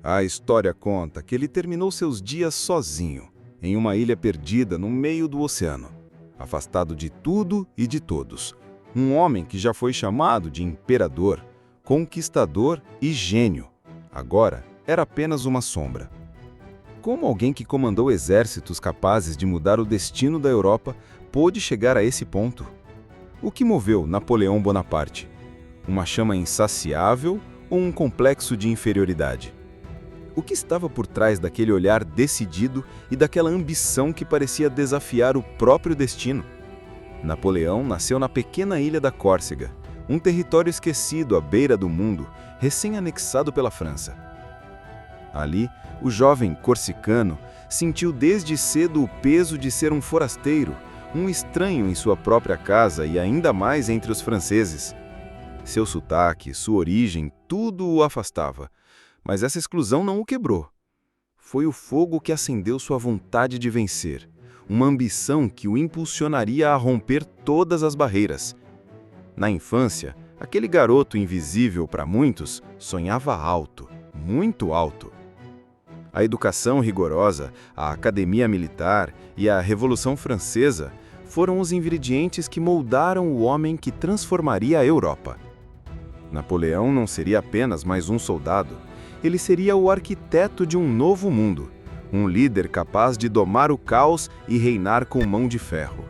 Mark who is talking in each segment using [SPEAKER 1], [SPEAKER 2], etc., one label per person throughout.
[SPEAKER 1] A história conta que ele terminou seus dias sozinho, em uma ilha perdida no meio do oceano, afastado de tudo e de todos. Um homem que já foi chamado de imperador, conquistador e gênio. Agora era apenas uma sombra. Como alguém que comandou exércitos capazes de mudar o destino da Europa pôde chegar a esse ponto? O que moveu Napoleão Bonaparte? Uma chama insaciável ou um complexo de inferioridade? O que estava por trás daquele olhar decidido e daquela ambição que parecia desafiar o próprio destino? Napoleão nasceu na pequena ilha da Córcega, um território esquecido à beira do mundo, recém-anexado pela França. Ali, o jovem corsicano sentiu desde cedo o peso de ser um forasteiro, um estranho em sua própria casa e ainda mais entre os franceses. Seu sotaque, sua origem, tudo o afastava, mas essa exclusão não o quebrou. Foi o fogo que acendeu sua vontade de vencer, uma ambição que o impulsionaria a romper todas as barreiras. Na infância, aquele garoto invisível para muitos sonhava alto, muito alto. A educação rigorosa, a academia militar e a Revolução Francesa foram os ingredientes que moldaram o homem que transformaria a Europa. Napoleão não seria apenas mais um soldado, ele seria o arquiteto de um novo mundo, um líder capaz de domar o caos e reinar com mão de ferro.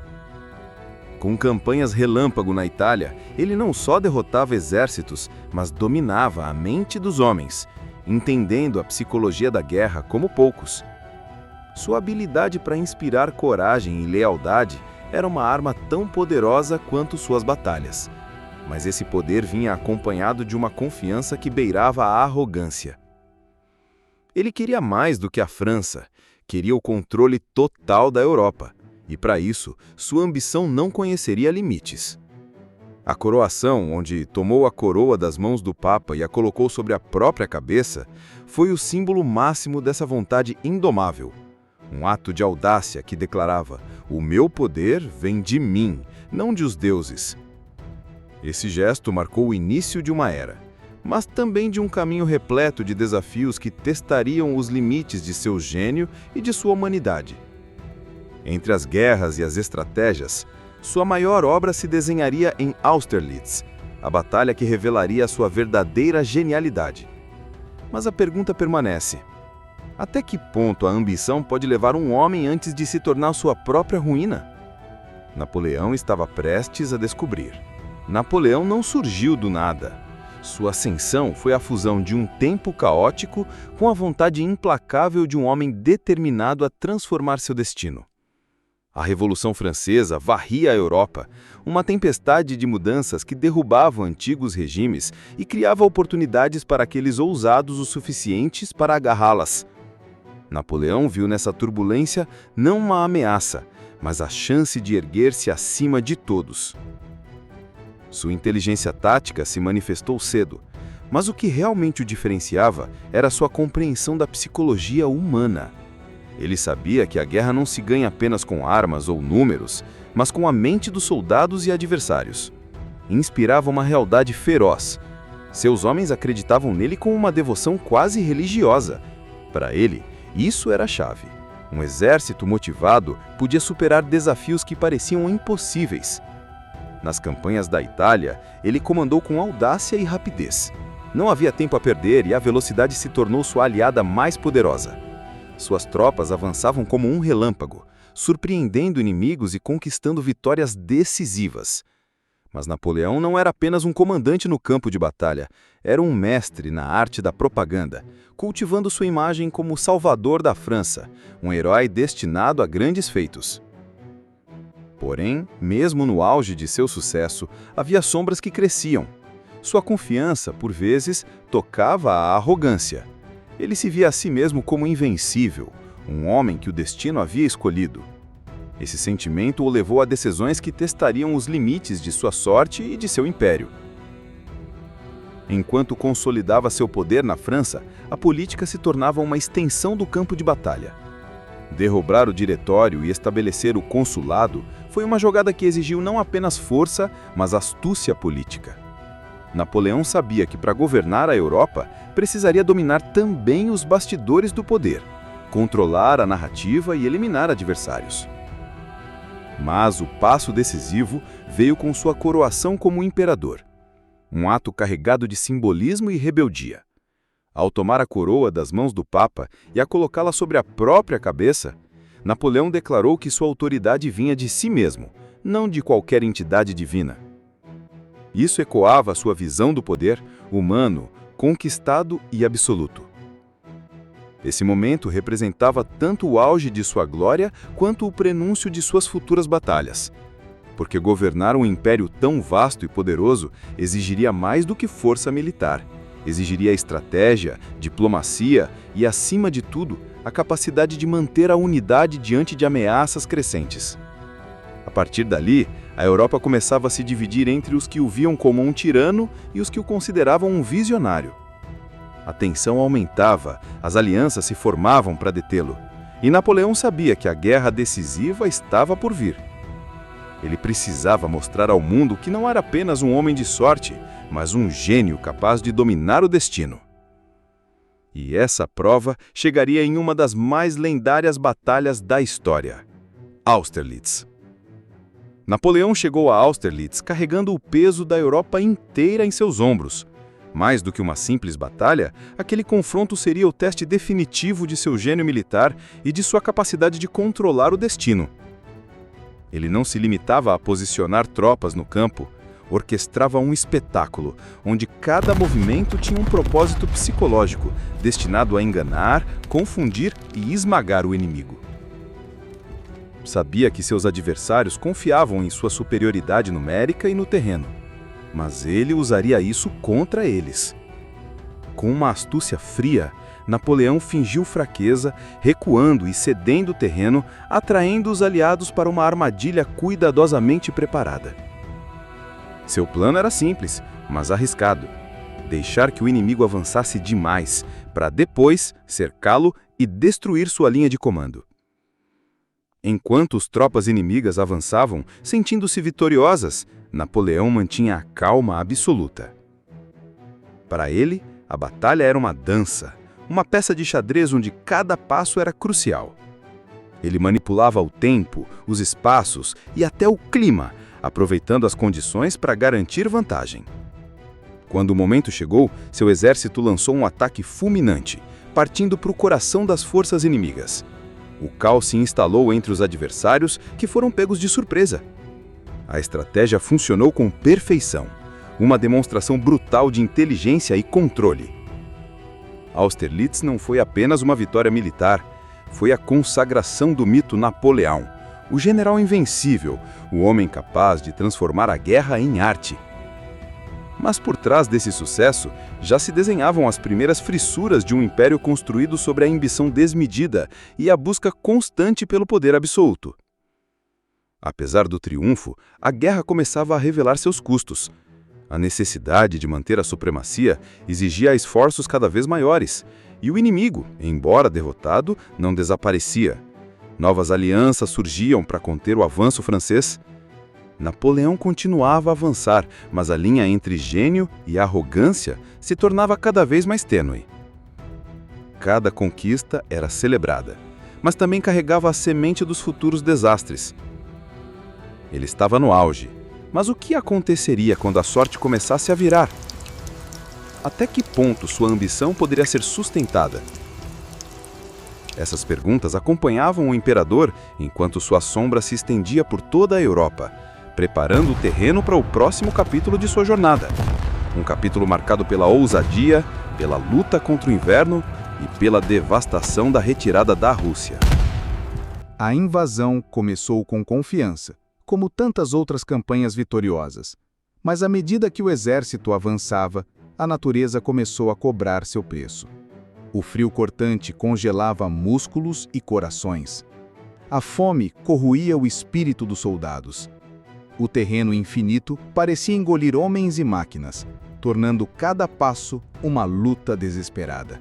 [SPEAKER 1] Com campanhas relâmpago na Itália, ele não só derrotava exércitos, mas dominava a mente dos homens, entendendo a psicologia da guerra como poucos. Sua habilidade para inspirar coragem e lealdade era uma arma tão poderosa quanto suas batalhas. Mas esse poder vinha acompanhado de uma confiança que beirava a arrogância. Ele queria mais do que a França, queria o controle total da Europa, e para isso, sua ambição não conheceria limites. A coroação, onde tomou a coroa das mãos do Papa e a colocou sobre a própria cabeça, foi o símbolo máximo dessa vontade indomável. Um ato de audácia que declarava: "O meu poder vem de mim, não de os deuses." Esse gesto marcou o início de uma era, mas também de um caminho repleto de desafios que testariam os limites de seu gênio e de sua humanidade. Entre as guerras e as estratégias, sua maior obra se desenharia em Austerlitz, a batalha que revelaria sua verdadeira genialidade. Mas a pergunta permanece: até que ponto a ambição pode levar um homem antes de se tornar sua própria ruína? Napoleão estava prestes a descobrir. Napoleão não surgiu do nada. Sua ascensão foi a fusão de um tempo caótico com a vontade implacável de um homem determinado a transformar seu destino. A Revolução Francesa varria a Europa, uma tempestade de mudanças que derrubava antigos regimes e criava oportunidades para aqueles ousados o suficientes para agarrá-las. Napoleão viu nessa turbulência não uma ameaça, mas a chance de erguer-se acima de todos. Sua inteligência tática se manifestou cedo, mas o que realmente o diferenciava era sua compreensão da psicologia humana. Ele sabia que a guerra não se ganha apenas com armas ou números, mas com a mente dos soldados e adversários. Inspirava uma lealdade feroz. Seus homens acreditavam nele com uma devoção quase religiosa. Para ele, isso era a chave. Um exército motivado podia superar desafios que pareciam impossíveis. Nas campanhas da Itália, ele comandou com audácia e rapidez. Não havia tempo a perder e a velocidade se tornou sua aliada mais poderosa. Suas tropas avançavam como um relâmpago, surpreendendo inimigos e conquistando vitórias decisivas. Mas Napoleão não era apenas um comandante no campo de batalha, era um mestre na arte da propaganda, cultivando sua imagem como o salvador da França, um herói destinado a grandes feitos. Porém, mesmo no auge de seu sucesso, havia sombras que cresciam. Sua confiança, por vezes, tocava à arrogância. Ele se via a si mesmo como invencível, um homem que o destino havia escolhido. Esse sentimento o levou a decisões que testariam os limites de sua sorte e de seu império. Enquanto consolidava seu poder na França, a política se tornava uma extensão do campo de batalha. Derrubar o diretório e estabelecer o consulado foi uma jogada que exigiu não apenas força, mas astúcia política. Napoleão sabia que para governar a Europa, precisaria dominar também os bastidores do poder, controlar a narrativa e eliminar adversários. Mas o passo decisivo veio com sua coroação como imperador. Um ato carregado de simbolismo e rebeldia. Ao tomar a coroa das mãos do Papa e a colocá-la sobre a própria cabeça, Napoleão declarou que sua autoridade vinha de si mesmo, não de qualquer entidade divina. Isso ecoava a sua visão do poder humano, conquistado e absoluto. Esse momento representava tanto o auge de sua glória quanto o prenúncio de suas futuras batalhas. Porque governar um império tão vasto e poderoso exigiria mais do que força militar. Exigiria estratégia, diplomacia e, acima de tudo, a capacidade de manter a unidade diante de ameaças crescentes. A partir dali, a Europa começava a se dividir entre os que o viam como um tirano e os que o consideravam um visionário. A tensão aumentava, as alianças se formavam para detê-lo, e Napoleão sabia que a guerra decisiva estava por vir. Ele precisava mostrar ao mundo que não era apenas um homem de sorte, mas um gênio capaz de dominar o destino. E essa prova chegaria em uma das mais lendárias batalhas da história: Austerlitz. Napoleão chegou a Austerlitz carregando o peso da Europa inteira em seus ombros. Mais do que uma simples batalha, aquele confronto seria o teste definitivo de seu gênio militar e de sua capacidade de controlar o destino. Ele não se limitava a posicionar tropas no campo, orquestrava um espetáculo, onde cada movimento tinha um propósito psicológico, destinado a enganar, confundir e esmagar o inimigo. Sabia que seus adversários confiavam em sua superioridade numérica e no terreno, mas ele usaria isso contra eles. Com uma astúcia fria, Napoleão fingiu fraqueza, recuando e cedendo o terreno, atraindo os aliados para uma armadilha cuidadosamente preparada. Seu plano era simples, mas arriscado: deixar que o inimigo avançasse demais, para depois cercá-lo e destruir sua linha de comando. Enquanto as tropas inimigas avançavam, sentindo-se vitoriosas, Napoleão mantinha a calma absoluta. Para ele, a batalha era uma dança, uma peça de xadrez onde cada passo era crucial. Ele manipulava o tempo, os espaços e até o clima, aproveitando as condições para garantir vantagem. Quando o momento chegou, seu exército lançou um ataque fulminante, partindo para o coração das forças inimigas. O caos se instalou entre os adversários, que foram pegos de surpresa. A estratégia funcionou com perfeição, uma demonstração brutal de inteligência e controle. Austerlitz não foi apenas uma vitória militar, foi a consagração do mito Napoleão, o general invencível, o homem capaz de transformar a guerra em arte. Mas por trás desse sucesso, já se desenhavam as primeiras fissuras de um império construído sobre a ambição desmedida e a busca constante pelo poder absoluto. Apesar do triunfo, a guerra começava a revelar seus custos. A necessidade de manter a supremacia exigia esforços cada vez maiores, e o inimigo, embora derrotado, não desaparecia. Novas alianças surgiam para conter o avanço francês. Napoleão continuava a avançar, mas a linha entre gênio e arrogância se tornava cada vez mais tênue. Cada conquista era celebrada, mas também carregava a semente dos futuros desastres. Ele estava no auge, mas o que aconteceria quando a sorte começasse a virar? Até que ponto sua ambição poderia ser sustentada? Essas perguntas acompanhavam o imperador enquanto sua sombra se estendia por toda a Europa, preparando o terreno para o próximo capítulo de sua jornada. Um capítulo marcado pela ousadia, pela luta contra o inverno e pela devastação da retirada da Rússia.
[SPEAKER 2] A invasão começou com confiança, como tantas outras campanhas vitoriosas. Mas à medida que o exército avançava, a natureza começou a cobrar seu preço. O frio cortante congelava músculos e corações. A fome corroía o espírito dos soldados. O terreno infinito parecia engolir homens e máquinas, tornando cada passo uma luta desesperada.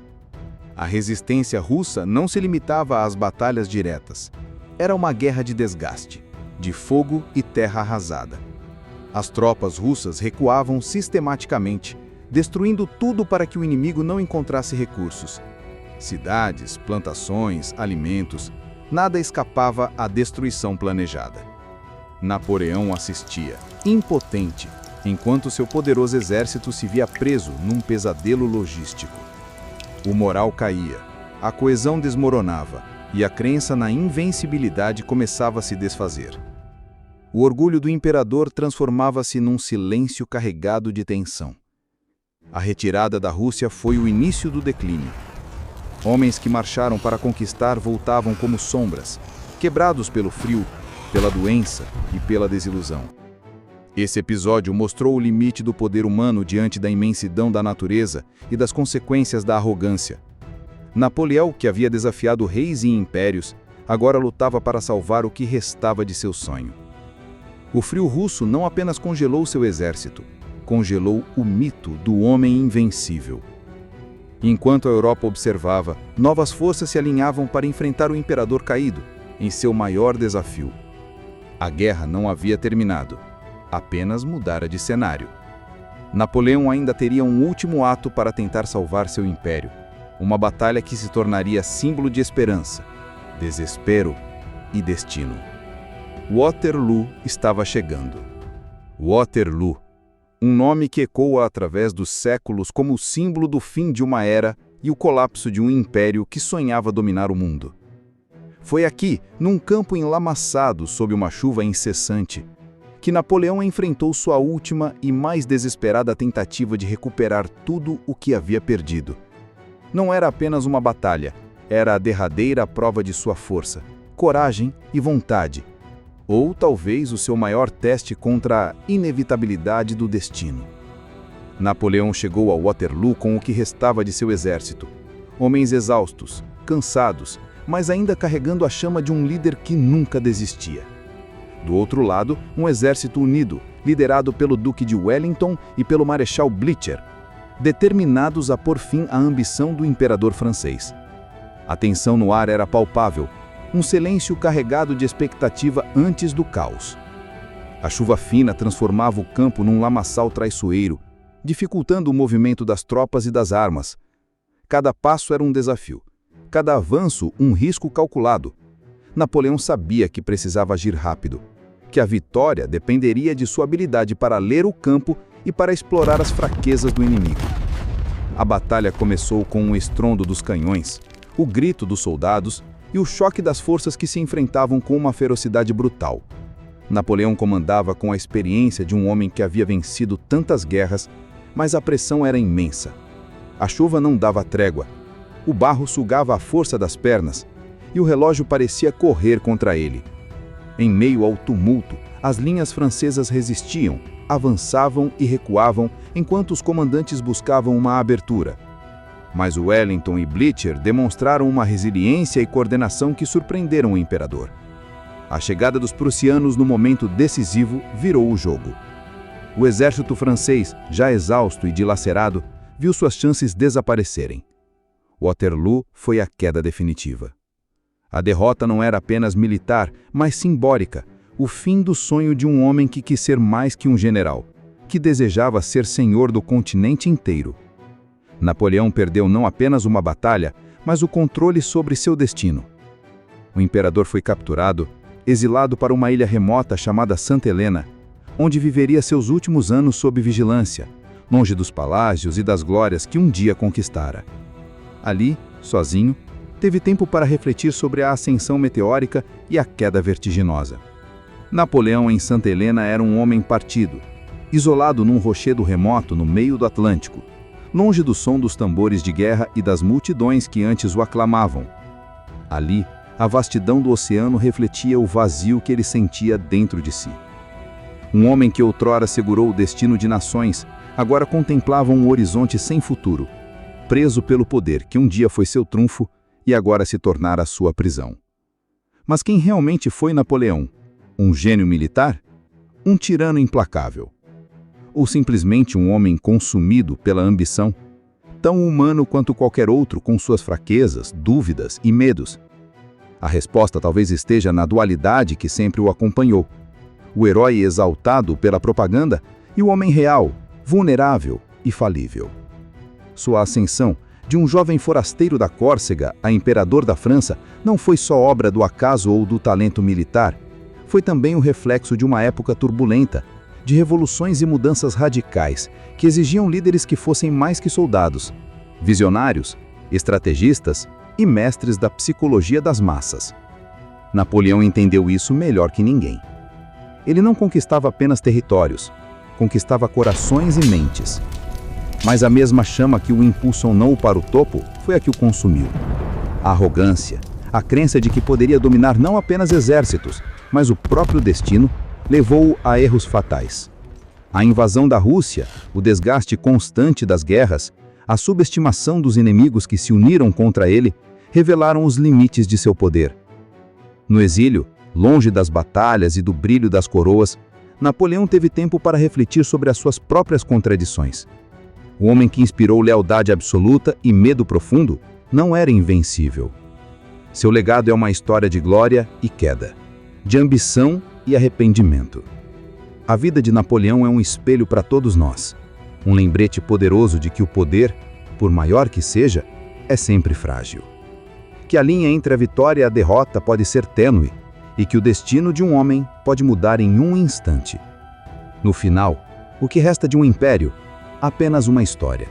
[SPEAKER 2] A resistência russa não se limitava às batalhas diretas. Era uma guerra de desgaste, de fogo e terra arrasada. As tropas russas recuavam sistematicamente, destruindo tudo para que o inimigo não encontrasse recursos. Cidades, plantações, alimentos, nada escapava à destruição planejada. Napoleão assistia, impotente, enquanto seu poderoso exército se via preso num pesadelo logístico. O moral caía, a coesão desmoronava e a crença na invencibilidade começava a se desfazer. O orgulho do imperador transformava-se num silêncio carregado de tensão. A retirada da Rússia foi o início do declínio. Homens que marcharam para conquistar voltavam como sombras, quebrados pelo frio, pela doença e pela desilusão. Esse episódio mostrou o limite do poder humano diante da imensidão da natureza e das consequências da arrogância. Napoleão, que havia desafiado reis e impérios, agora lutava para salvar o que restava de seu sonho. O frio russo não apenas congelou seu exército, congelou o mito do homem invencível. Enquanto a Europa observava, novas forças se alinhavam para enfrentar o imperador caído, em seu maior desafio. A guerra não havia terminado, apenas mudara de cenário. Napoleão ainda teria um último ato para tentar salvar seu império, uma batalha que se tornaria símbolo de esperança, desespero e destino. Waterloo estava chegando. Waterloo, um nome que ecoa através dos séculos como o símbolo do fim de uma era e o colapso de um império que sonhava dominar o mundo. Foi aqui, num campo enlamaçado sob uma chuva incessante, que Napoleão enfrentou sua última e mais desesperada tentativa de recuperar tudo o que havia perdido. Não era apenas uma batalha, era a derradeira prova de sua força, coragem e vontade. Ou talvez o seu maior teste contra a inevitabilidade do destino. Napoleão chegou a Waterloo com o que restava de seu exército. Homens exaustos, cansados, mas ainda carregando a chama de um líder que nunca desistia. Do outro lado, um exército unido, liderado pelo Duque de Wellington e pelo Marechal Blücher, determinados a pôr fim à ambição do imperador francês. A tensão no ar era palpável, um silêncio carregado de expectativa antes do caos. A chuva fina transformava o campo num lamaçal traiçoeiro, dificultando o movimento das tropas e das armas. Cada passo era um desafio, cada avanço um risco calculado. Napoleão sabia que precisava agir rápido, que a vitória dependeria de sua habilidade para ler o campo e para explorar as fraquezas do inimigo. A batalha começou com um estrondo dos canhões, o grito dos soldados e o choque das forças que se enfrentavam com uma ferocidade brutal. Napoleão comandava com a experiência de um homem que havia vencido tantas guerras, mas a pressão era imensa. A chuva não dava trégua, o barro sugava a força das pernas e o relógio parecia correr contra ele. Em meio ao tumulto, as linhas francesas resistiam, avançavam e recuavam enquanto os comandantes buscavam uma abertura. Mas Wellington e Blücher demonstraram uma resiliência e coordenação que surpreenderam o imperador. A chegada dos prussianos no momento decisivo virou o jogo. O exército francês, já exausto e dilacerado, viu suas chances desaparecerem. Waterloo foi a queda definitiva. A derrota não era apenas militar, mas simbólica, o fim do sonho de um homem que quis ser mais que um general, que desejava ser senhor do continente inteiro. Napoleão perdeu não apenas uma batalha, mas o controle sobre seu destino. O imperador foi capturado, exilado para uma ilha remota chamada Santa Helena, onde viveria seus últimos anos sob vigilância, longe dos palácios e das glórias que um dia conquistara. Ali, sozinho, teve tempo para refletir sobre a ascensão meteórica e a queda vertiginosa. Napoleão em Santa Helena era um homem partido, isolado num rochedo remoto no meio do Atlântico, longe do som dos tambores de guerra e das multidões que antes o aclamavam. Ali, a vastidão do oceano refletia o vazio que ele sentia dentro de si. Um homem que outrora segurou o destino de nações, agora contemplava um horizonte sem futuro, preso pelo poder que um dia foi seu trunfo e agora se tornara sua prisão. Mas quem realmente foi Napoleão? Um gênio militar? Um tirano implacável? Ou simplesmente um homem consumido pela ambição, tão humano quanto qualquer outro com suas fraquezas, dúvidas e medos? A resposta talvez esteja na dualidade que sempre o acompanhou. o herói exaltado pela propaganda e o homem real, vulnerável e falível. Sua ascensão, de um jovem forasteiro da Córcega a imperador da França, não foi só obra do acaso ou do talento militar, foi também o reflexo de uma época turbulenta, de revoluções e mudanças radicais que exigiam líderes que fossem mais que soldados, visionários, estrategistas e mestres da psicologia das massas. Napoleão entendeu isso melhor que ninguém. Ele não conquistava apenas territórios, conquistava corações e mentes. Mas a mesma chama que o impulsionou para o topo foi a que o consumiu. A arrogância, a crença de que poderia dominar não apenas exércitos, mas o próprio destino, levou-o a erros fatais. A invasão da Rússia, o desgaste constante das guerras, a subestimação dos inimigos que se uniram contra ele, revelaram os limites de seu poder. No exílio, longe das batalhas e do brilho das coroas, Napoleão teve tempo para refletir sobre as suas próprias contradições. O homem que inspirou lealdade absoluta e medo profundo não era invencível. Seu legado é uma história de glória e queda, de ambição e arrependimento. A vida de Napoleão é um espelho para todos nós, um lembrete poderoso de que o poder, por maior que seja, é sempre frágil. Que a linha entre a vitória e a derrota pode ser tênue e que o destino de um homem pode mudar em um instante. No final, o que resta de um império? Apenas uma história.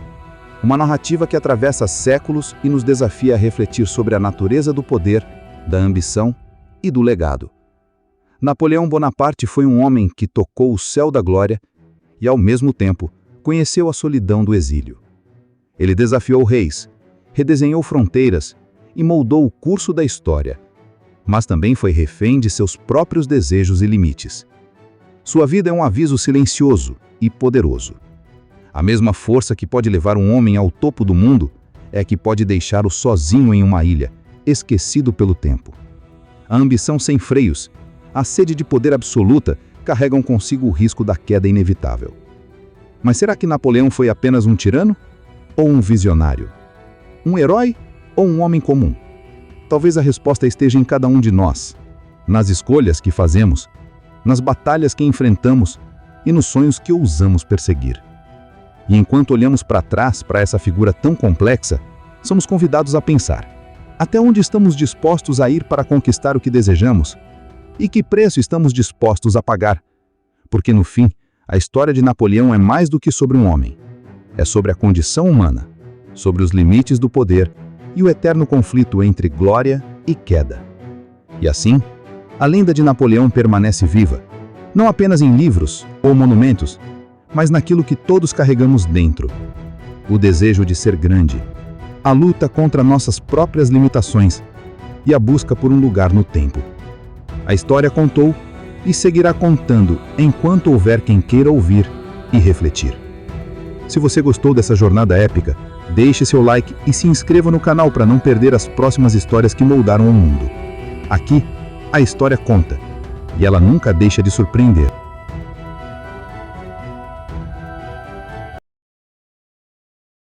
[SPEAKER 2] Uma narrativa que atravessa séculos e nos desafia a refletir sobre a natureza do poder, da ambição e do legado. Napoleão Bonaparte foi um homem que tocou o céu da glória e, ao mesmo tempo, conheceu a solidão do exílio. Ele desafiou reis, redesenhou fronteiras e moldou o curso da história, mas também foi refém de seus próprios desejos e limites. Sua vida é um aviso silencioso e poderoso. A mesma força que pode levar um homem ao topo do mundo é a que pode deixá-lo sozinho em uma ilha, esquecido pelo tempo. A ambição sem freios, a sede de poder absoluta carregam consigo o risco da queda inevitável. Mas será que Napoleão foi apenas um tirano? Ou um visionário? Um herói ou um homem comum? Talvez a resposta esteja em cada um de nós, nas escolhas que fazemos, nas batalhas que enfrentamos e nos sonhos que ousamos perseguir. E enquanto olhamos para trás para essa figura tão complexa, somos convidados a pensar: até onde estamos dispostos a ir para conquistar o que desejamos? E que preço estamos dispostos a pagar? Porque no fim, a história de Napoleão é mais do que sobre um homem. É sobre a condição humana, sobre os limites do poder e o eterno conflito entre glória e queda. E assim, a lenda de Napoleão permanece viva, não apenas em livros ou monumentos, mas naquilo que todos carregamos dentro: o desejo de ser grande, a luta contra nossas próprias limitações e a busca por um lugar no tempo. A história contou e seguirá contando enquanto houver quem queira ouvir e refletir. Se você gostou dessa jornada épica, deixe seu like e se inscreva no canal para não perder as próximas histórias que moldaram o mundo. Aqui, a história conta, e ela nunca deixa de surpreender.